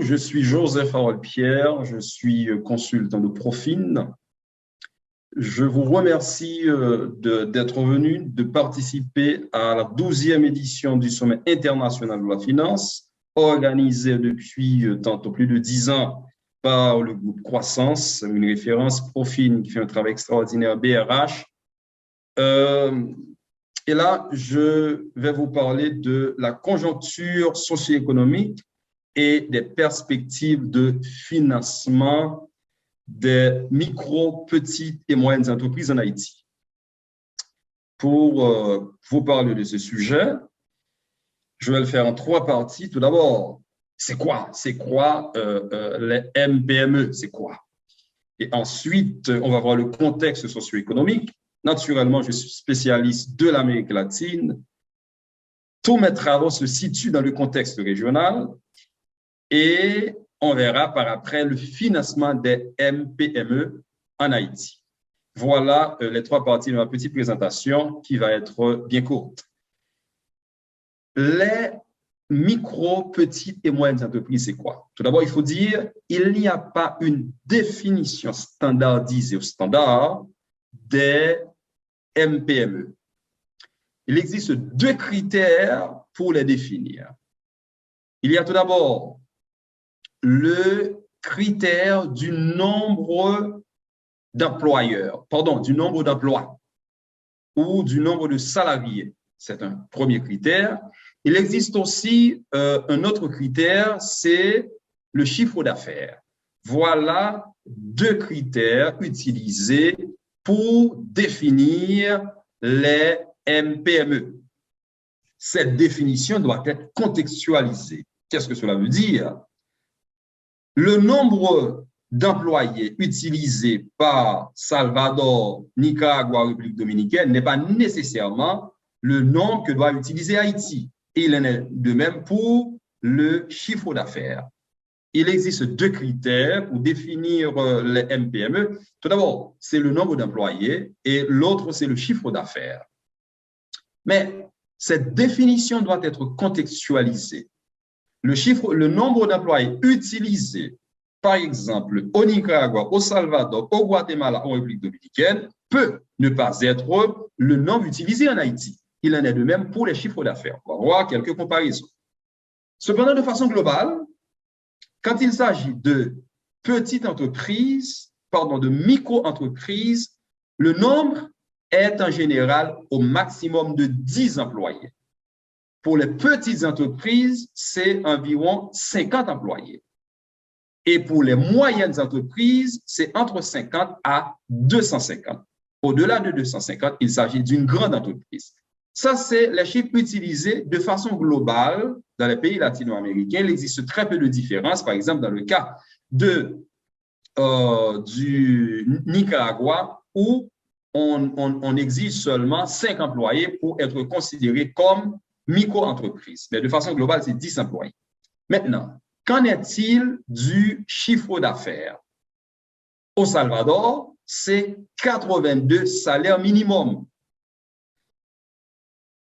je suis Joseph Harold Pierre, je suis consultant de Profin. Je vous remercie d'être venu, de participer à la 12e édition du Sommet international de la finance, organisé depuis tantôt plus de 10 ans par le groupe Croissance, une référence Profin qui fait un travail extraordinaire, BRH. Et là, je vais vous parler de la conjoncture socio-économique et des perspectives de financement des micro, petites et moyennes entreprises en Haïti. Pour vous parler de ce sujet, je vais le faire en 3 parties. Tout d'abord, c'est quoi les MPME? C'est quoi? Et ensuite, on va voir le contexte socio-économique. Naturellement, je suis spécialiste de l'Amérique latine. Tous mes travaux se situent dans le contexte régional et on verra par après le financement des MPME en Haïti. Voilà les 3 parties de ma petite présentation qui va être bien courte. Les micro, petites et moyennes entreprises, c'est quoi? Tout d'abord, il faut dire qu'il n'y a pas une définition standardisée au standard des MPME. Il existe 2 critères pour les définir. Il y a tout d'abord le critère du nombre d'employeurs, du nombre d'emplois ou du nombre de salariés. C'est un premier critère. Il existe aussi un autre critère, c'est le chiffre d'affaires. Voilà 2 critères utilisés pour définir les MPME. Cette définition doit être contextualisée. Qu'est-ce que cela veut dire? Le nombre d'employés utilisés par Salvador, Nicaragua, République dominicaine n'est pas nécessairement le nombre que doit utiliser Haïti. Et il en est de même pour le chiffre d'affaires. Il existe 2 critères pour définir les MPME. Tout d'abord, c'est le nombre d'employés et l'autre, c'est le chiffre d'affaires. Mais cette définition doit être contextualisée. Le nombre d'employés utilisés, par exemple, au Nicaragua, au Salvador, au Guatemala, en République dominicaine, peut ne pas être le nombre utilisé en Haïti. Il en est de même pour les chiffres d'affaires. On va voir quelques comparaisons. Cependant, de façon globale, quand il s'agit de petites entreprises, de micro-entreprises, le nombre est en général au maximum de 10 employés. Pour les petites entreprises, c'est environ 50 employés. Et pour les moyennes entreprises, c'est entre 50 à 250. Au-delà de 250, il s'agit d'une grande entreprise. Ça, c'est les chiffres utilisés de façon globale dans les pays latino-américains. Il existe très peu de différences. Par exemple, dans le cas du Nicaragua, où on exige seulement 5 employés pour être considéré comme micro-entreprise. Mais de façon globale, c'est 10 employés. Maintenant, qu'en est-il du chiffre d'affaires? Au Salvador, c'est 82 salaires minimum.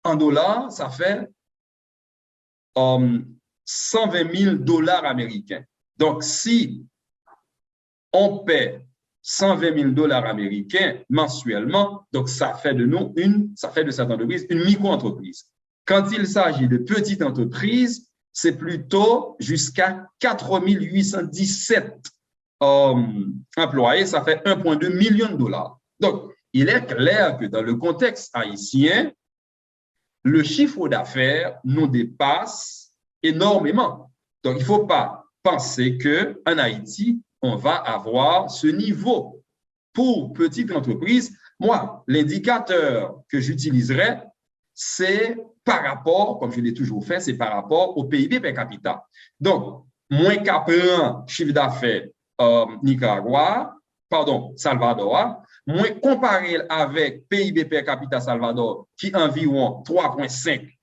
En dollars, ça fait 120 000 dollars américains. Donc, si on paie 120 000 dollars américains mensuellement, donc ça fait de cette entreprise une micro-entreprise. Quand il s'agit de petites entreprises, c'est plutôt jusqu'à 4 817 employés, ça fait 1,2 million de dollars. Donc, il est clair que dans le contexte haïtien, le chiffre d'affaires nous dépasse énormément. Donc, il ne faut pas penser qu'en Haïti, on va avoir ce niveau. Pour petites entreprises, moi, l'indicateur que j'utiliserai, c'est par rapport, comme je l'ai toujours fait, c'est par rapport au PIB per capita. Donc, moins qu'après chiffre d'affaires Salvador, moins comparé avec PIB per capita Salvador, qui est environ 3,5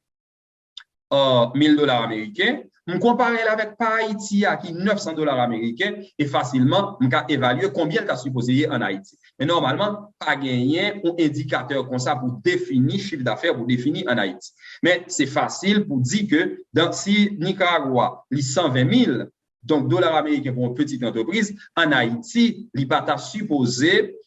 000 dollars américains, on compare avec Haïti qui est 900 dollars américains et facilement, on peut évaluer combien tu as supposé en Haïti. Mais normalement, pas gagner un indicateur comme ça pour définir chiffre d'affaires, pour définir en Haïti. Mais c'est facile pour dire que si Nicaragua, les 120 000, Donc, dollar américain pour une petite entreprise, en Haïti, il n'est pas supposé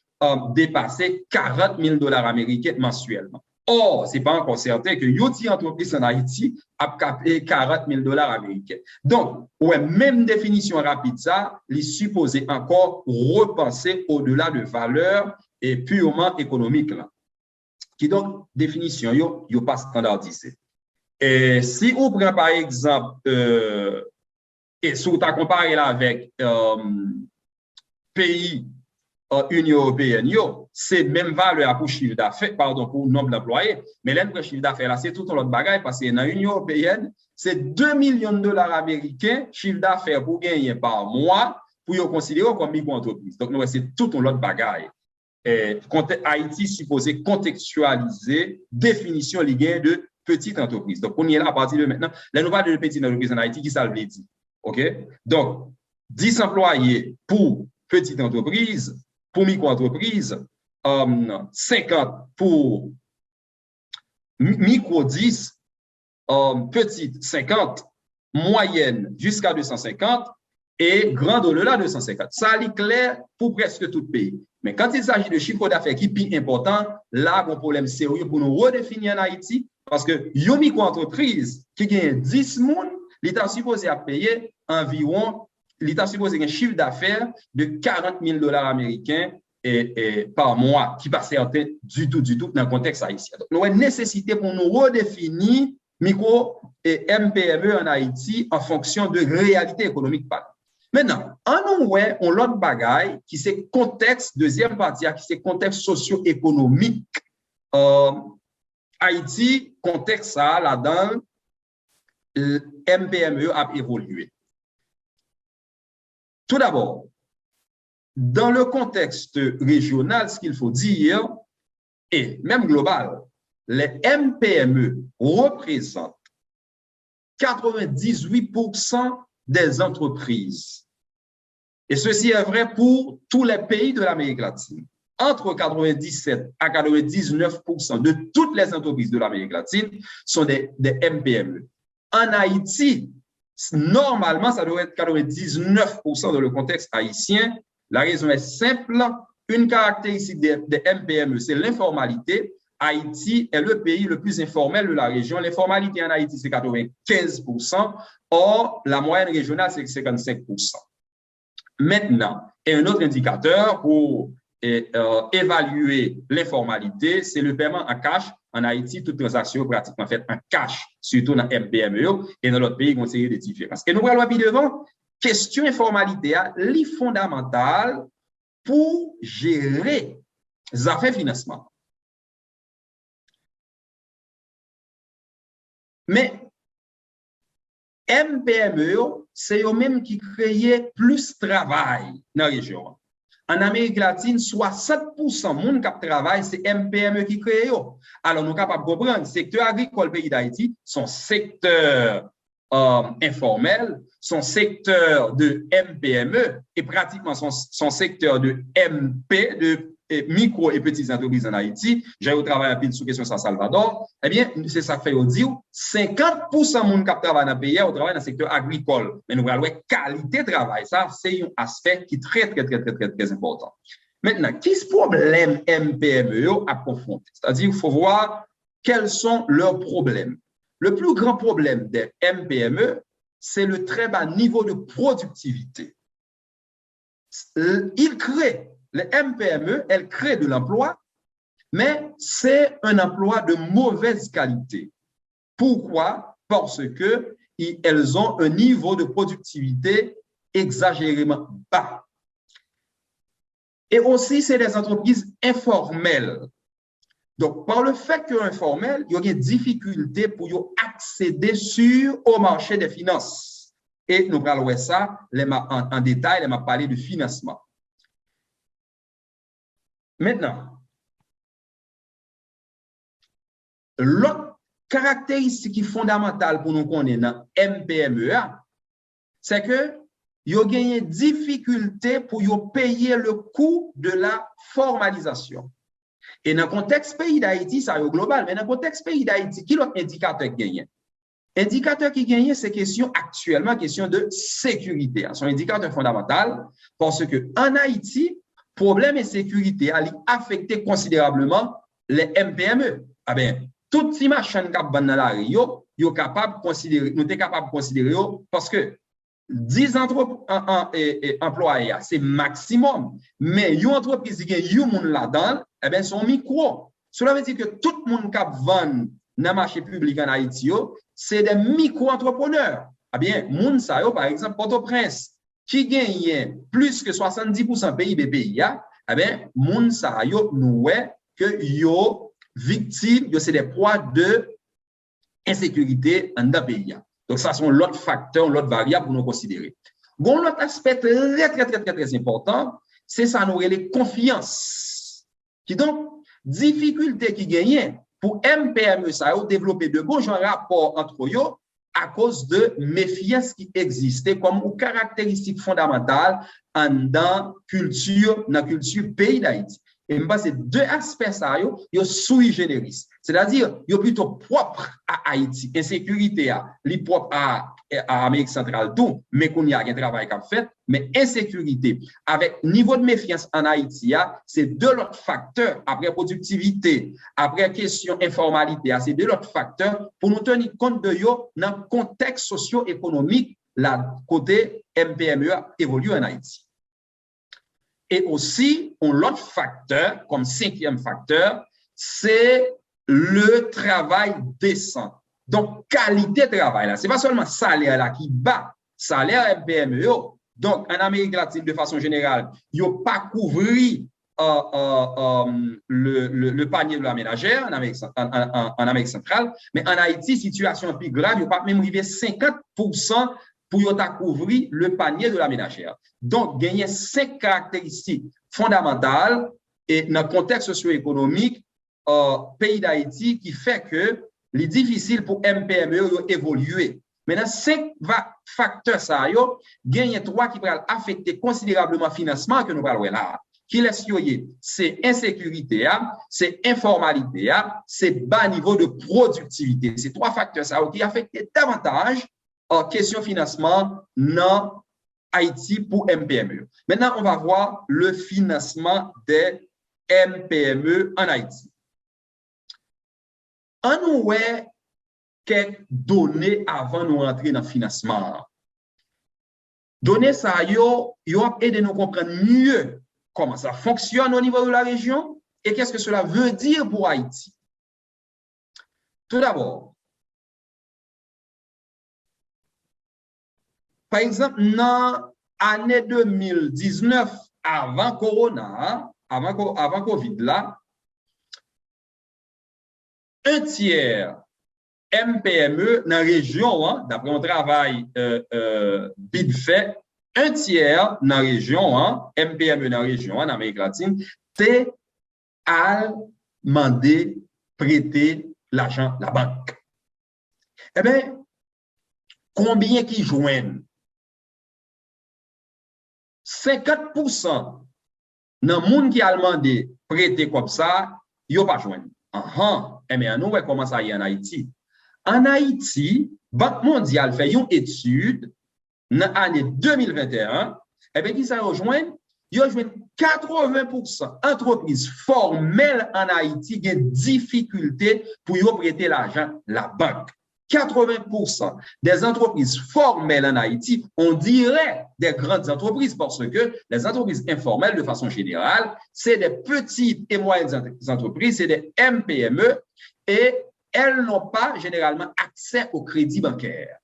dépasser 40 000 dollars américains mensuellement. Or, ce n'est pas encore certain que une entreprise en Haïti a capé 40 000 dollars américains. Donc, ouais, même définition rapide, ça, il est supposé encore repenser au-delà de valeurs et purement économiques. Là. Qui donc, définition, yo pas standardisé. Et si on prend par exemple, et si on compare là avec pays Union européenne, c'est même valeur pour chiffre d'affaires, pardon, pour nombre d'employés, mais l'un chiffre d'affaires là, c'est tout un autre bagage parce que dans l'Union européenne, c'est 2 millions de dollars américains chiffre d'affaires pour gagner par mois pour y considérer comme micro-entreprise. Donc, c'est tout un autre bagage. Haïti supposé contextualiser définition liée de petite entreprise. Donc, on y est là à partir de maintenant. La nouvelle de petite entreprise en Haïti, qui ça veut dire? OK? Donc, 10 employés pour petite entreprise, pour micro-entreprise, 50 pour micro 10, petite 50, moyenne jusqu'à 250 et grande au-delà de 250. Ça est clair pour presque tout pays. Mais quand il s'agit de chiffre d'affaires qui est plus important, là, on a un problème sérieux pour nous redéfinir en Haïti parce que une micro-entreprise qui gagne 10 personnes, l'État supposé à payer environ, l'État supposé un chiffre d'affaires de 40 000 dollars américains par mois, qui n'est pas certain du tout dans le contexte haïtien. Donc, nous avons une nécessité pour nous redéfinir micro et MPME en Haïti en fonction de réalité économique. Maintenant, on l'autre bagaille qui c'est contexte, deuxième partie, qui c'est contexte socio-économique. Haïti, contexte ça, là-dedans, MPME a évolué. Tout d'abord, dans le contexte régional, ce qu'il faut dire, et même global, les MPME représentent 98% des entreprises. Et ceci est vrai pour tous les pays de l'Amérique latine. Entre 97 à 99% de toutes les entreprises de l'Amérique latine sont des MPME. En Haïti, normalement, ça doit être 99% dans le contexte haïtien. La raison est simple. Une caractéristique des MPME, c'est l'informalité. Haïti est le pays le plus informel de la région. L'informalité en Haïti, c'est 95%. Or, la moyenne régionale, c'est 55%. Maintenant, et un autre indicateur pour évaluer l'informalité, c'est le paiement en cash. En Haïti, toute transaction est pratiquement faite en cash, surtout dans MPME et dans l'autre pays, il y a une série de différences. Et nous allons voir devant, question informalité, est fondamentale pour gérer les affaires financement. Mais MPME, c'est eux-mêmes qui créent plus de travail dans la région. En Amérique latine, 60% de monde qui travaille, c'est MPME qui crée. Alors, nous sommes capables de comprendre, le secteur agricole pays d'Haïti, son secteur informel, son secteur de MPME et pratiquement son secteur de MP, de micro et petites entreprises en Haïti. J'ai eu travaillé un peu sur question San Salvador. Eh bien, c'est ça que fait dire 50% de monde qui travaille dans le pays, on travaille dans le secteur agricole. Mais nous allons qualité de travail. Ça, c'est un aspect qui est très important. Maintenant, qu'est-ce problème MPME à confronter? C'est-à-dire, il faut voir quels sont leurs problèmes. Le plus grand problème des MPME, c'est le très bas niveau de productivité. Ils créent, les MPME, elles créent de l'emploi, mais c'est un emploi de mauvaise qualité. Pourquoi? Parce qu'elles ont un niveau de productivité exagérément bas. Et aussi, c'est des entreprises informelles. Donc, par le fait que informel, il y a des difficultés pour accéder au marché des finances. Et nous allons voir ça en détail, on va parler de financement. Maintenant, l'autre caractéristique fondamentale pour nous connaître dans MPMEA, c'est que il y a des difficultés pour payer le coût de la formalisation. Et dans le contexte pays d'Haïti, ça est global, mais dans le contexte pays d'Haïti, qui est l'autre indicateur gagnant? Indicateur qui gagne, c'est actuellement question de sécurité. C'est un indicateur fondamental parce que en Haïti, problème et sécurité a affecté considérablement les MPME. Ah bien, toutes ces machines qui sont dans la rue, nous sommes capables de considérer parce que 10 employés, c'est maximum. Mais une entreprise qui a un monde là-dedans, eh bien, sont micro. Cela veut dire que tout le monde qui vend dans le marché public en Haïti, c'est des micro-entrepreneurs. Eh bien, moun sa yo, par exemple, Port-au-Prince, qui gagne plus que 70% PIB pays, eh bien, moun sa yo, nous, que yo victimes, c'est des proies de insécurité en dans pays. Donc, ça sont l'autre facteur, l'autre variable pour nous considérer. Bon, l'autre aspect très important, c'est ça, nous les confiance. Qui donc, difficulté qui gagne pour MPME, ça a développé de bons rapports entre eux à cause de méfiance qui existait comme une caractéristique fondamentale dans la culture pays d'Haïti. Et c'est deux aspects ça, yo sui generis. C'est-à-dire, yo plutôt propre à Haïti. Insécurité, li propre à Amérique centrale tout, mais qu'on y a un travail qu'a fait, mais insécurité avec niveau de méfiance en Haïti, c'est deux autres facteurs après productivité, après question informalité, c'est deux autres facteurs pour nous tenir compte de yo dans le contexte socio-économique la côté MPME évolue en Haïti. Et aussi, l'autre facteur, comme cinquième facteur, c'est le travail décent. Donc, qualité de travail, là, c'est pas seulement salaire là qui bat, salaire MPME. Donc, en Amérique latine, de façon générale, il n'y a pas couvert le panier de la ménagère en Amérique centrale, mais en Haïti, situation plus grave, il n'y a pas même arrivé 50% pour couvrir le panier de la ménagère. Donc, il y a 5 caractéristiques fondamentales et dans le contexte socio-économique pays d'Haïti qui fait que c'est difficile pour MPME d'évoluer. Maintenant, 5 facteurs, il y a 3 qui peuvent affecter considérablement le financement que nous parlons là. Qui laisse c'est insécurité, c'est informalité, c'est bas niveau de productivité. Ces 3 facteurs qui affectent davantage question financement dans Haïti pour MPME. Maintenant, on va voir le financement des MPME en Haïti. On nous voit quelques données avant de rentrer dans le financement. Données ça, yo aide nous comprendre mieux comment ça fonctionne au niveau de la région et qu'est-ce que cela veut dire pour Haïti. Tout d'abord, par exemple, dans l'année 2019, avant Corona, avant Covid, là, un tiers MPME dans la région, d'après un travail BID fait, un tiers dans la région, MPME dans la région, en Amérique latine, c'est à demander, prêter l'argent à la banque. Eh bien, combien qui joignent? 50% dans le monde qui a demandé prêter comme ça, ils n'ont pas joint. Eh bien, nous, comment ça y est en Haïti? En Haïti, Banque mondiale fait une étude dans l'année 2021. Eh bien, qui ça rejoint? Ils ont joué 80% d'entreprises formelles en Haïti qui ont des difficultés pour prêter l'argent à la banque. 80% des entreprises formelles en Haïti, on dirait des grandes entreprises parce que les entreprises informelles, de façon générale, c'est des petites et moyennes entreprises, c'est des MPME et elles n'ont pas généralement accès au crédit bancaire.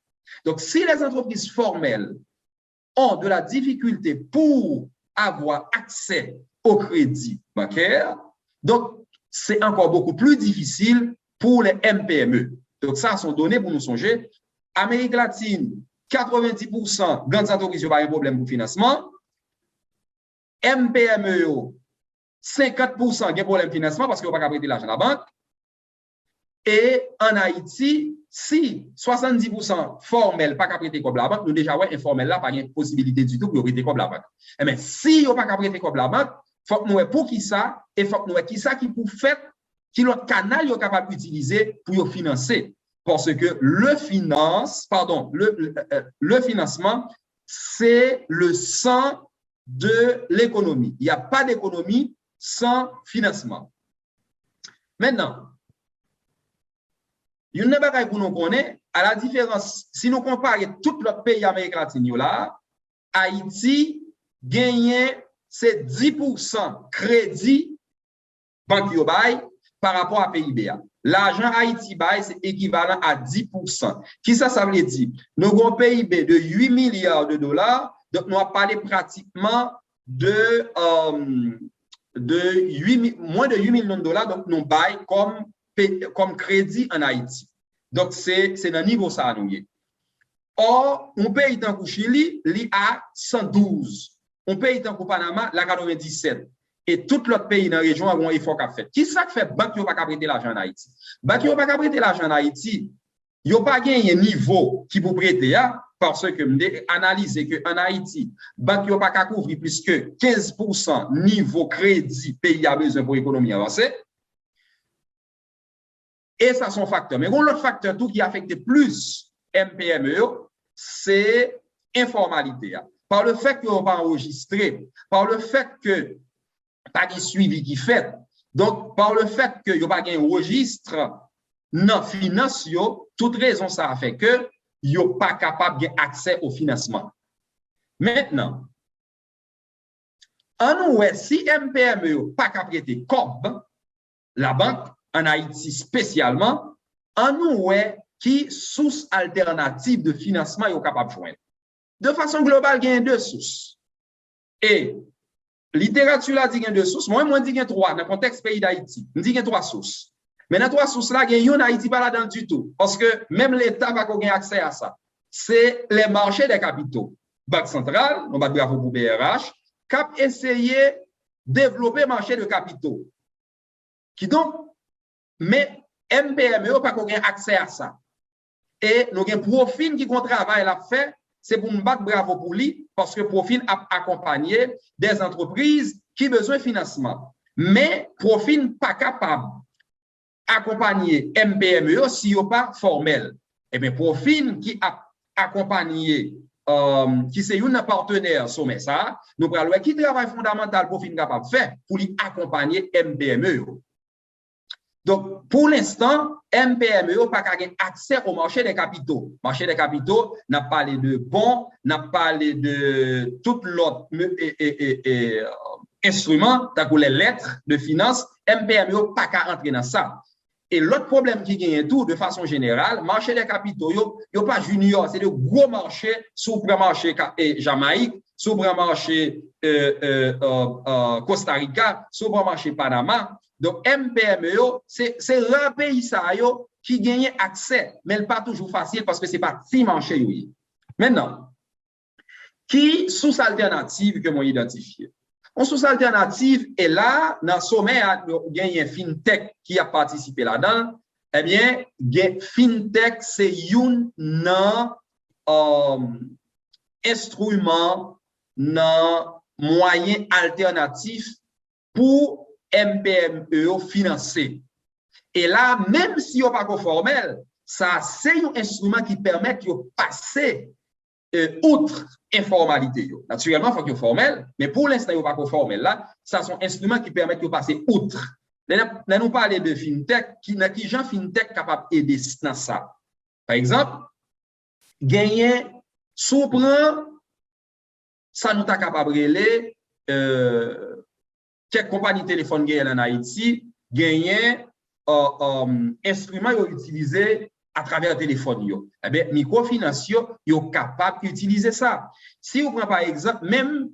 Donc, si les entreprises formelles ont de la difficulté pour avoir accès au crédit bancaire, donc c'est encore beaucoup plus difficile pour les MPME. Donc, ça, sont données pour nous songer. Amérique latine, 90% grandes entreprises n'ont pas un problème pour financement. MPME, 50% ont un problème de financement parce qu'ils n'ont pas prêter l'argent à la banque. Et en Haïti, si 70% formel pas qu'à prêter comme la banque, nous déjà, ouais, informel là, pas de possibilité du tout pour prêter comme la banque. Mais si ils n'ont pas qu'à prêter comme la banque, il faut que nous pour qui ça, et il faut que nous qui ça qui pour faire qui l'autre canal est capable d'utiliser pour financer. parce que le financement, c'est le sang de l'économie. Il n'y a pas d'économie sans financement. Maintenant, il y a une chose pour nous connaître, à la différence, si nous comparons tous les pays américains latins, là, Haïti gagne c'est 10% crédit banque par rapport à PIB. L'argent Haïti bail, c'est équivalent à 10%. Qui ça veut dire? Nous avons un PIB de 8 milliards de dollars, donc nous avons parlé pratiquement de, moins de 8 millions de dollars, donc nous bail comme crédit en Haïti. Donc, c'est dans le niveau ça nous y. Or, on paye tant que Chili, il a 112. On paye tant que Panama, la 97. Et tout l'autre pays dans la région a un effort qu'a fait. Qui ça fait banque qui n'a pas prêter l'argent en Haïti? Banque qui n'a pas prêter l'argent en Haïti, il n'y a pas gagné un niveau qui pour prêter, parce que m'de analyser que en Haïti, banque qui n'a pas couvrir plus que 15% niveau crédit pays a besoin pour l'économie avancée. Et ça, c'est un facteur. Mais l'autre facteur tout qui affecte plus MPME, c'est informalité. Par le fait qu'on va enregistrer, par le fait que pas de suivi qui fait, donc par le fait que n'y a pas de registre non financier, toute raison ça a fait que n'y a pas capable d'accès au financement. Maintenant, en nous, si MPME pas capable prêter COB, la banque en Haïti spécialement, en nous, qui source alternative de financement est capable de joindre. De façon globale, il y a deux sources. Et littérature là dit qu'il y a deux sources. Moi, je dis qu'il y a trois dans le contexte pays d'Haïti. Je dis qu'il y a trois sources. Mais dans trois sources là, il y a une Haïti pas là-dedans du tout. Parce que même l'État va avoir accès à ça. C'est les marchés des capitaux. Banque centrale, on va bravo pour BRH, qui a essayé de développer le marché de capitaux. Qui donc, mais MPME n'a pas accès à ça. Et nous avons Profin qui travaille la fait, c'est pour nous battre bravo pour lui, parce que Profin a accompagné des entreprises qui ont besoin de financement. Mais Profin n'est pas capable d'accompagner MPME si il n'est pas formel. Et bien, Profin qui a accompagné, qui c'est un partenaire sommet ça, nous prenons qui travail fondamental Profin capable de faire pour lui accompagner MPME. Donc, pour l'instant, MPME n'a pas accès au marché des capitaux. Marché des capitaux, n'a parlé de bons, n'a parlé de tout l'autre instrument, les lettres de finance. MPME n'a pas qu'à entrer dans ça. Et l'autre problème qui gagne tout, de façon générale, marché des capitaux, il n'y a pas junior, c'est le gros marché, sous-marché Jamaïque, sous-marché Costa Rica, sous-marché Panama. Donc, MPME, c'est le pays qui gagne accès, mais ce n'est pas toujours facile parce que ce n'est pas si marché. Oui. Maintenant, qui source alternative que moi identifié? Une source alternative est là, dans le sommet, il y a un FinTech qui a participé là-dedans. Eh bien, FinTech, c'est un instrument, un moyen alternatif pour MPME financé. Et là, même si on n'est pas formel, ça c'est un instrument qui permet de passer outre informalité. Naturellement, il faut qu'il soit formel, mais pour l'instant, il n'est pas formel. Là, ça c'est un instrument qui permet de passer outre. Là, nous parlons de FinTech, qui gens FinTech capable d'aider dans ça. Par exemple, gagner, sous-prend, ça nous est capable de relayer quelques compagnies de téléphone en Haïti gagnent instruments utilisés à travers le téléphone. Eh bien, microfinance, ils sont capables d'utiliser ça. Si vous prenez par exemple, même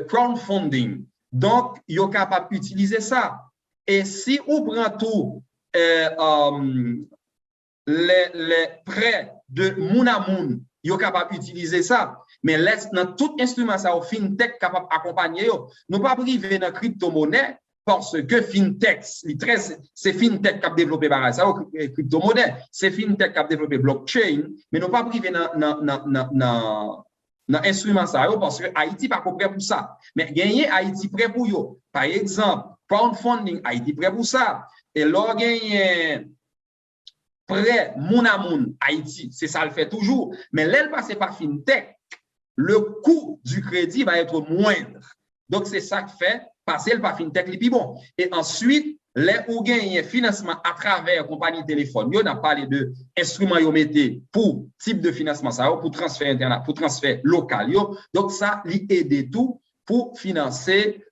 crowdfunding, donc, ils sont capables d'utiliser ça. Et si vous prenez tout les prêts de moun à moun, ils sont capables d'utiliser ça. Mais dans tout instrument, ça, FinTech capable d'accompagner, nous pas priver dans la crypto-monnaie parce que FinTech, c'est FinTech qui a développé ça, crypto-monnaie, c'est FinTech qui a développé blockchain, mais nous pas priver dans l'instrument ça parce que Haïti pas prêt pour ça. Mais gagner Haïti prêt pour eux. Par exemple, crowdfunding, Haïti prêt pour ça. Et là, gagner prêt moun à moun Haïti, c'est ça le fait toujours, mais l'aile passe par fintech, le coût du crédit va être moindre. Donc, c'est ça qui fait passer par fintech les plus bon. Et ensuite, les ou gagnent financement à travers compagnie téléphone. On a parlé de instruments yo mettez pour type de financement ça, pour transfert internet, pour transfert local yo. Donc, ça lui aide tout pour financer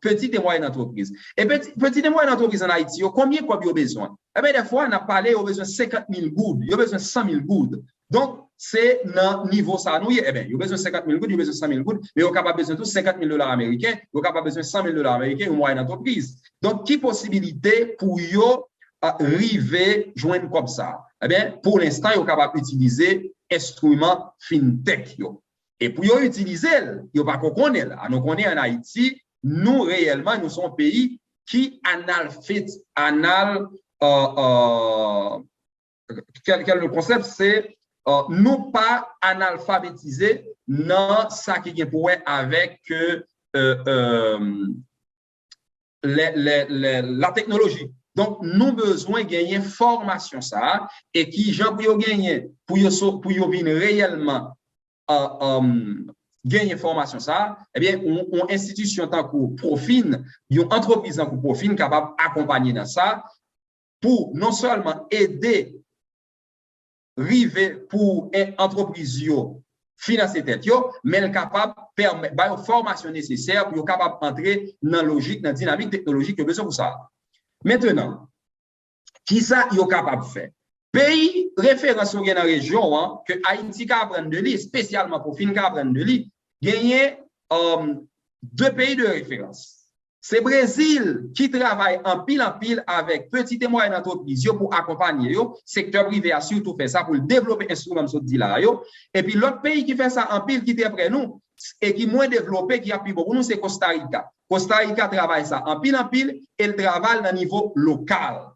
petites et moyennes entreprises. Et petites et moyennes entreprises en Haïti, combien quoi ils ont besoin? Eh bien, des fois, on a parlé, ils ont besoin de 50 000 gouttes, ils ont besoin de 100 000 gouttes. Donc, c'est dans le niveau ça, nous, eh bien, ils ont besoin de 50 000 gouttes, ils ont besoin de 100 000 gouttes, mais ils ont capable besoin de 50 000 $ américains, ils ont capable besoin de 100 000 $ américains, une moyenne entreprise. Donc, qui possibilité pour eux arriver joindre comme ça? Eh bien, pour l'instant, ils sont capables d'utiliser instruments fintech. Yo. Et pour eux utiliser, ils ne pas qu'on connaît. Nous connaissons en Haïti, nous réellement, nous sommes un pays qui quel le concept, c'est nous pas analphabétisés dans ça qui est pour avec la technologie. Donc, nous besoin de gagner formation ça et qui gens pour gagner pour venir réellement gagner formation ça, eh bien, on institution tant que Profin, une entreprise tant que Profin capable d'accompagner dans ça pour non seulement aider river pour une entreprise financer tête yo, mais elle capable permettre une formation nécessaire pour capable entrer dans logique dans dynamique technologique que besoin pour ça. Maintenant, qui ça yo capable faire? Pays référence dans la région que Haïti ka prendre de lui spécialement pour fin ka prendre de lui, gagner deux pays de référence. C'est Brésil qui travaille en pile avec petites et moyennes entreprises pour accompagner le secteur privé a surtout fait ça pour développer instruments de dit là yo. Et puis l'autre pays qui fait ça en pile qui est après nous et qui est moins développé qui a plus pour nous c'est Costa Rica. Costa Rica travaille ça en pile et il travaille dans niveau local.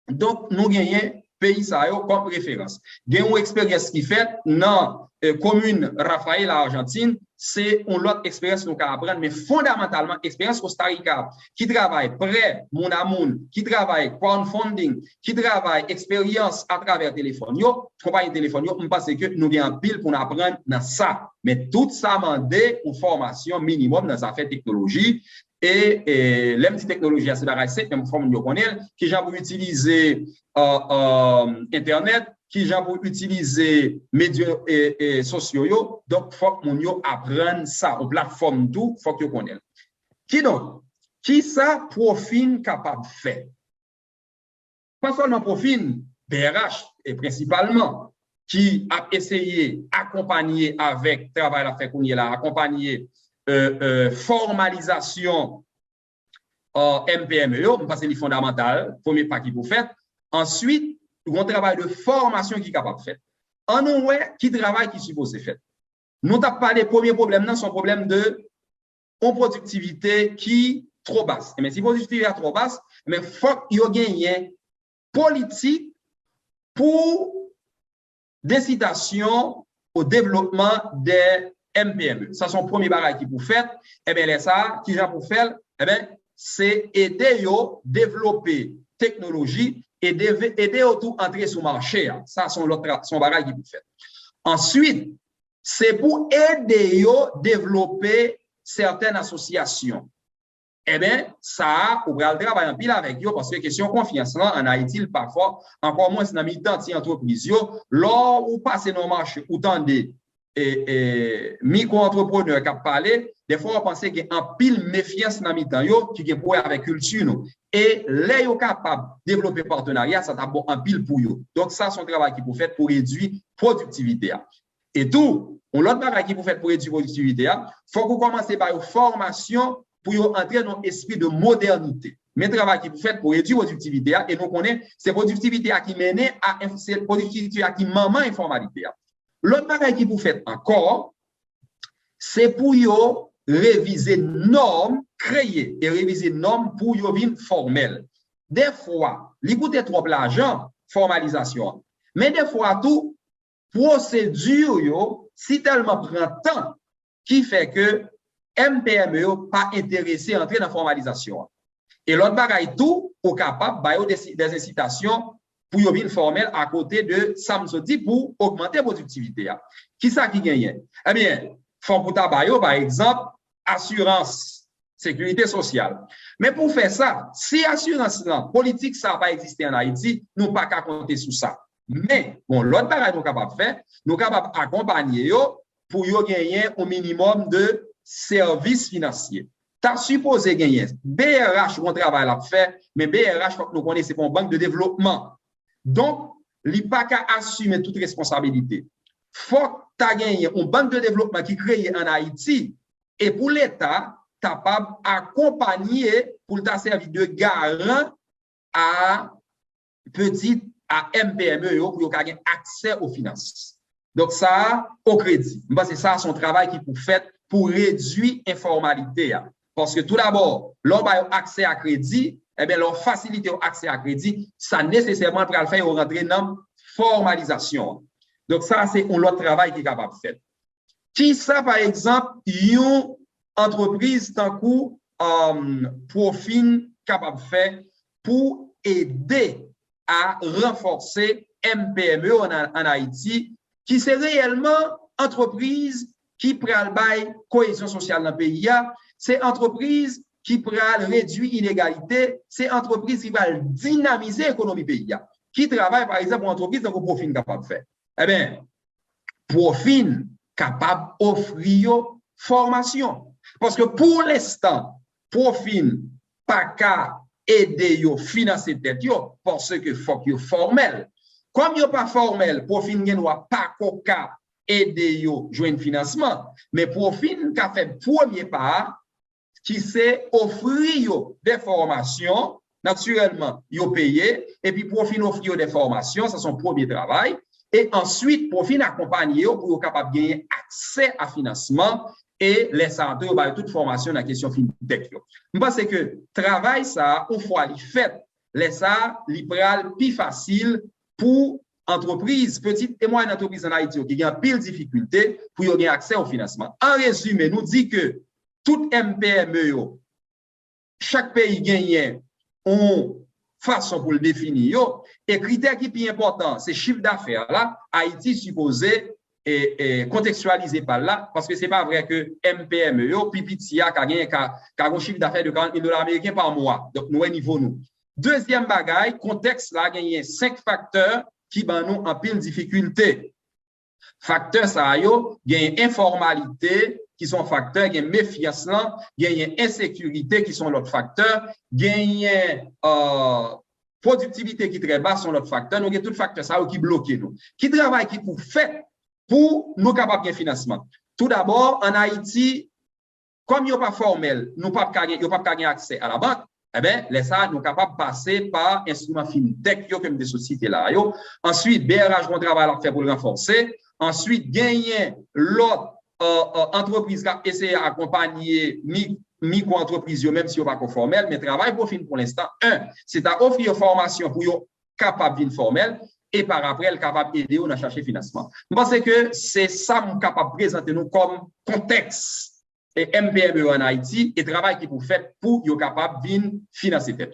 Donc nous gagnons pays ça yo comme référence. Gagnons une expérience qui fait dans commune Rafael Argentine, c'est une autre expérience nous apprendre, mais fondamentalement, expérience Costa Rica, qui travaille prêt, mon amoun, qui travaille crowdfunding, qui travaille expérience à travers téléphone, compagnie téléphone, on pense que nous bien pile pour apprendre dans ça. Mais tout ça demande une formation minimum dans affaires technologie et les petites technologies, c'est la même forme nous connaît, qui j'ai pour utiliser Internet, qui j'ai pour utiliser médias sociaux, donc faut que nous apprenne ça, aux plateformes tout, faut que nous connaissons. Qui donc? Qui ça Profin capable de faire? Pas seulement Profin, BRH, et principalement, qui a essayé d'accompagner avec travail à faire qu'on y est là, accompagner formalisation MPME, parce que c'est fondamental, premier pas qu'il faut faire. Ensuite, un travail de formation qui est capable de faire. En nous, qui travaille qui suppose faire. Nous n'avons pas les premiers problèmes, c'est un problème de productivité qui est trop basse. Mais si la productivité est trop basse, il faut qu'il y ait une politique pour d'incitation au développement des MPME. Ça, c'est le premier bagage qui pour faire. Eh bien, ça, qui j'ai pour faire, eh bien, c'est aider à développer technologie et aider autour entrer sur le marché. Ça, son bagage qui pour faire. Ensuite, c'est pour aider à développer certaines associations. Eh bien, ça, on va travailler en pile avec eux parce que question confiance là, en Haïti, parfois, encore moins dans militant d'entreprise, lors où passer dans le marché, autant des micro-entrepreneurs qui parlent, des fois, on pense qu'il y a un pile méfiance dans militant qui est pour avec culture. Et les sont capables de développer partenariat, ça t'a bon un pile pour eux. Donc, ça, c'est un travail qui peut faire pour réduire productivité. Et tout, l'autre travail qui peut faire pour réduire productivité, il faut qu'on commence par une formation pour entrer dans l'esprit de modernité. Mais le travail qui peut faire pour réduire productivité, et nous connaissons, c'est productivité qui mène à productivité qui maman informalité. L'autre travail qui peut faire encore, c'est pour réviser normes, créer et réviser normes pour venir formel. Des fois, il coûte trop l'argent, formalisation. Mais des fois, tout, procédure, si tellement prend temps, qui fait que MPME pas intéressé à entrer dans la formalisation. Et l'autre bagaille tout, au capable, des incitations pour venir formel à côté de Samsodi pour augmenter la productivité. Qui ça qui gagne? Eh bien, fonds pour tabac, par exemple, assurance, sécurité sociale. Mais pour faire ça, si assurance politique, ça n'a pas existé en Haïti, nous n'avons pas qu'à compter sur ça. Mais, bon, l'autre bagage nous sommes capables de faire, nous sommes capables d'accompagner pour gagner au minimum de services financiers. Tu as supposé gagner. BRH, on travaille à faire, mais BRH, faut que nous connaissons, c'est une banque de développement. Donc, il n'y a pas qu'à assumer toute responsabilité. Faut que tu aies gagné une banque de développement qui est créée en Haïti et pour l'État, capable d'accompagner pour t'a servi de garant à petite à MPME pour avoir accès aux finances. Donc ça au crédit. C'est ça son travail qui pour fait pour réduire l'informalité. Parce que tout d'abord, l'on a accès à crédit, eh bien l'on facilite l'accès à crédit, ça nécessairement pour le faire rentrer dans formalisation. Donc ça c'est un autre travail qui est capable de faire. Qui ça par exemple, une entreprise tant coup Profin capable de faire pour aider à renforcer MPME en Haïti, qui c'est réellement entreprise qui pral bail cohésion sociale dans le pays. C'est entreprise qui pral réduire l'inégalité, c'est entreprise qui va dynamiser l'économie pays. Qui travaille par exemple en entreprise donc Profin capable de faire. Eh bien, Profin capable d'offrir formation. Parce que pour l'instant, Profin pas qu'à aider yo financer tête yo parce que faut que formel. Comme yo pas formel, Profin ne doit pas qu'à aider yo joindre financement, mais Profin qu'a fait premier pas qui c'est offrir yo des formations, naturellement yo payé et puis Profin offrir des formations, c'est son premier travail et ensuite Profin accompagner yo pour capable gagner accès à financement et les centres ont toute formation dans la question fintech. Je pense que travail ça, une fois il fait, les ça, libéral plus facile pour entreprises, petites et moyennes entreprises en Haïti qui ont pile difficulté pour avoir accès au financement. En résumé, nous dit que tout MPME, chaque pays gagne une façon pour le définir. Et critère qui est plus important, c'est chiffre d'affaires là, Haïti supposé et contextualisé par là, parce que ce n'est pas vrai que MPME, Pipitia, a gagné un chiffre d'affaires de 40 000 $ américains par mois. Donc, nous, niveau nous. Deuxième bagaille, contexte là, a gagné 5 facteurs qui ban nous en pile difficulté. Facteurs, ça y est, informalité, qui sont facteurs, il y a méfiance, il y a insécurité, qui sont l'autre facteur, il y a productivité qui est très basse, sont l'autre facteur. Nous, il y a tout facteur ça qui bloque nous. Qui travaille, qui pour faire pour nous capables de financement. Tout d'abord, en Haïti, comme il n'y a pas formel, nous pas gagner accès à la banque, eh bien, les ça, nous capables de passer par instruments fintech, comme des sociétés là. Ensuite, BRH, on travaille à faire pour le renforcer. Ensuite, gagner l'autre entreprise qui a essayé d'accompagner micro-entreprises, même si on pas formel, mais travail pour l'instant. Un, c'est à offrir formation pour être capable de formel. Et par après, elle est capable d'aider à chercher financement. Je pense que c'est ça qu'on est capable de présenter nous comme contexte et MPME en Haïti et travail qui vous fait pour être capable de financer tête.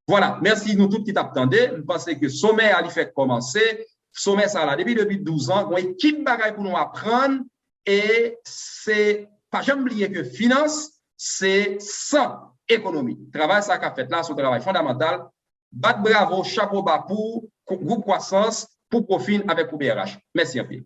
Voilà, merci nous tous qui t'attendez. Je pense que sommet a fait commencer. Sommet ça là depuis 12 ans, une équipe bagaille pour nous apprendre et c'est pas jamais oublier que finance c'est sans économie. Travail ça qu'a fait là, c'est un travail fondamental. Bat bravo, chapeau bas pour groupe croissance, pour Profin avec BRH. Merci un peu.